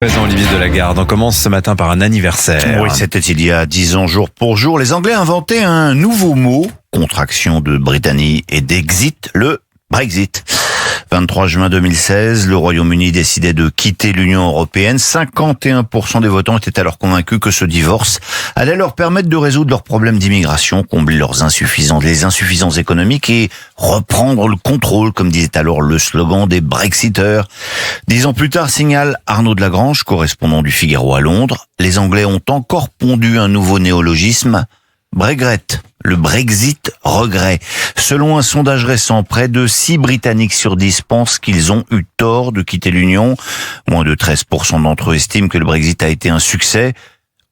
Présent Olivier Delagarde, on commence ce matin par un anniversaire. Oui, c'était il y a 10 ans jour pour jour. Les Anglais inventaient un nouveau mot, contraction de Britannie et d'exit, le Brexit. 23 juin 2016, le Royaume-Uni décidait de quitter l'Union européenne. 51% des votants étaient alors convaincus que ce divorce allait leur permettre de résoudre leurs problèmes d'immigration, combler les insuffisances économiques et reprendre le contrôle, comme disait alors le slogan des Brexiteurs. 10 ans plus tard, signale Arnaud de Lagrange, correspondant du Figaro à Londres, les Anglais ont encore pondu un nouveau néologisme, Bregret. Le Brexit regret. Selon un sondage récent, près de 6 Britanniques sur 10 pensent qu'ils ont eu tort de quitter l'Union. Moins de 13% d'entre eux estiment que le Brexit a été un succès.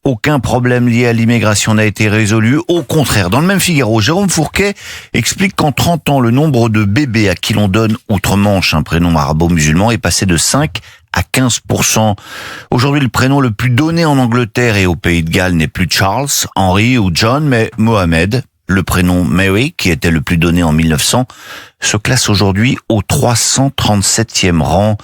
Aucun problème lié à l'immigration n'a été résolu. Au contraire, dans le même Figaro, Jérôme Fourquet explique qu'en 30 ans, le nombre de bébés à qui l'on donne outre-Manche un prénom arabo-musulman est passé de 5 à 15%. Aujourd'hui, le prénom le plus donné en Angleterre et au Pays de Galles n'est plus Charles, Henry ou John, mais Mohamed. Le prénom Mary, qui était le plus donné en 1900, se classe aujourd'hui au 337e rang.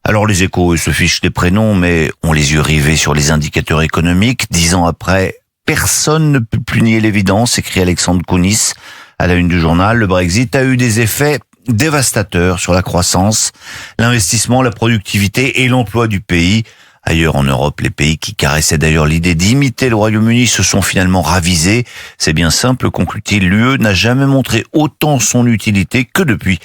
Alors les Échos, ils se fichent des prénoms, mais ont les yeux rivés sur les indicateurs économiques. 10 ans après, personne ne peut plus nier l'évidence, écrit Alexandre Kounis à la une du journal. Le Brexit a eu des effets dévastateurs sur la croissance, l'investissement, la productivité et l'emploi du pays. Ailleurs en Europe, les pays qui caressaient d'ailleurs l'idée d'imiter le Royaume-Uni se sont finalement ravisés. C'est bien simple, conclut-il, l'UE n'a jamais montré autant son utilité que depuis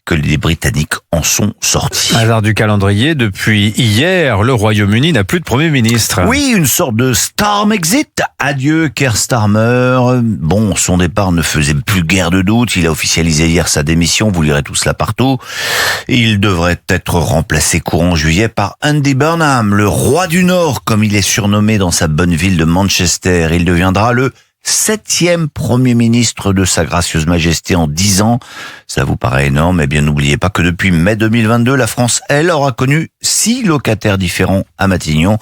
que les Britanniques en sont sortis. Hasard du calendrier, depuis hier, le Royaume-Uni n'a plus de Premier ministre. Oui, une sorte de Starmexit. Adieu Keir Starmer. Bon, son départ ne faisait plus guère de doute. Il a officialisé hier sa démission, vous lirez tout cela partout. Il devrait être remplacé courant juillet par Andy Burnham, le roi du Nord, comme il est surnommé dans sa bonne ville de Manchester. Il deviendra le 7e Premier ministre de Sa Gracieuse Majesté en 10 ans. Ça vous paraît énorme, eh bien n'oubliez pas que depuis mai 2022, la France, elle, aura connu 6 locataires différents à Matignon,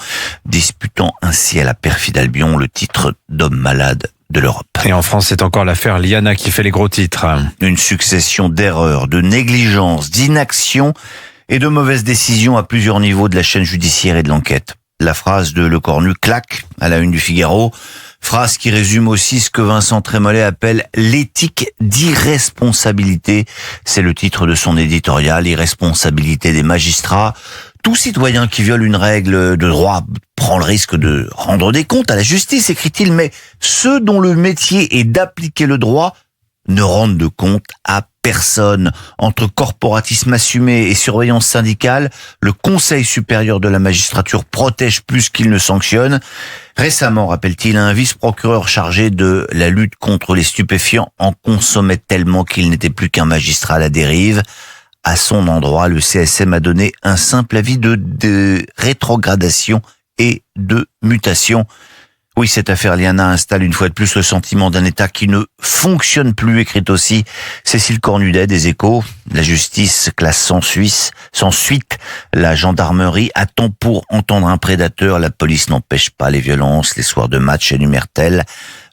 disputant ainsi à la perfide Albion le titre d'homme malade de l'Europe. Et en France, c'est encore l'affaire Liana qui fait les gros titres. Une succession d'erreurs, de négligences, d'inaction et de mauvaises décisions à plusieurs niveaux de la chaîne judiciaire et de l'enquête. La phrase de Lecornu claque à la une du Figaro. Phrase qui résume aussi ce que Vincent Trémollet appelle l'éthique d'irresponsabilité. C'est le titre de son éditorial, irresponsabilité des magistrats. Tout citoyen qui viole une règle de droit prend le risque de rendre des comptes à la justice, écrit-il, mais ceux dont le métier est d'appliquer le droit ne rendent de compte à personne. Entre corporatisme assumé et surveillance syndicale, le Conseil supérieur de la magistrature protège plus qu'il ne sanctionne. Récemment, rappelle-t-il, un vice-procureur chargé de la lutte contre les stupéfiants en consommait tellement qu'il n'était plus qu'un magistrat à la dérive. À son endroit, le CSM a donné un simple avis de rétrogradation et de mutation. Oui, cette affaire Liana installe une fois de plus le sentiment d'un État qui ne fonctionne plus, écrit aussi Cécile Cornudet des Échos. La justice classe sans suite. La gendarmerie attend pour entendre un prédateur. La police n'empêche pas les violences. Les soirs de match, énumère-t-elle.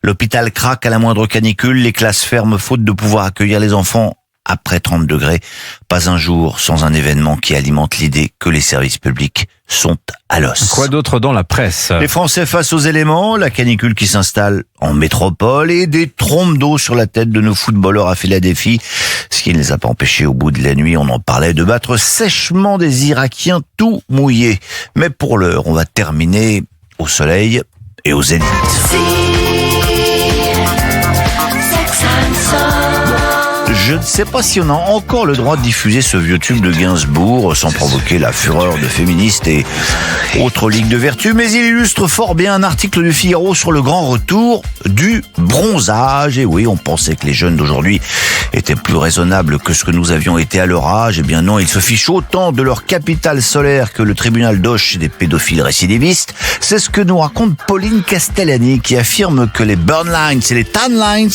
L'hôpital craque à la moindre canicule. Les classes ferment faute de pouvoir accueillir les enfants après 30 degrés. Pas un jour sans un événement qui alimente l'idée que les services publics sont à l'os. Quoi d'autre dans la presse? Les Français face aux éléments, la canicule qui s'installe en métropole et des trompes d'eau sur la tête de nos footballeurs à Philadelphie. Ce qui ne les a pas empêchés au bout de la nuit, on en parlait, de battre sèchement des Irakiens tout mouillés. Mais pour l'heure, on va terminer au soleil et aux zéniths. Je ne sais pas si on a encore le droit de diffuser ce vieux tube de Gainsbourg sans provoquer la fureur de féministes et autres ligues de vertu, mais il illustre fort bien un article du Figaro sur le grand retour du bronzage. Et oui, on pensait que les jeunes d'aujourd'hui étaient plus raisonnables que ce que nous avions été à leur âge. Eh bien non, ils se fichent autant de leur capital solaire que le tribunal d'Auch des pédophiles récidivistes. C'est ce que nous raconte Pauline Castellani, qui affirme que les burn lines et les tan lines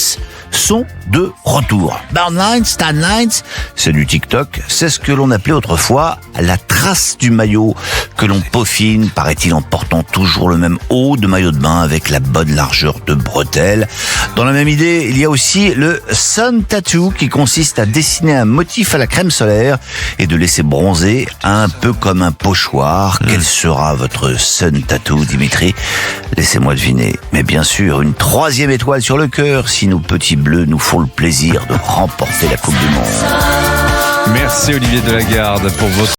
sont de retour. Burnlines, Stanlines, c'est du TikTok, c'est ce que l'on appelait autrefois la trace du maillot, que l'on peaufine, paraît-il, en portant toujours le même haut de maillot de bain avec la bonne largeur de bretelles. Dans la même idée, il y a aussi le sun tattoo qui consiste à dessiner un motif à la crème solaire et de laisser bronzer un peu comme un pochoir. Quel sera votre sun tattoo, Dimitri? Laissez-moi deviner. Mais bien sûr, une 3e étoile sur le cœur si nos petits bleus nous font le plaisir de remporter la Coupe du Monde. Merci Olivier Delagarde pour votre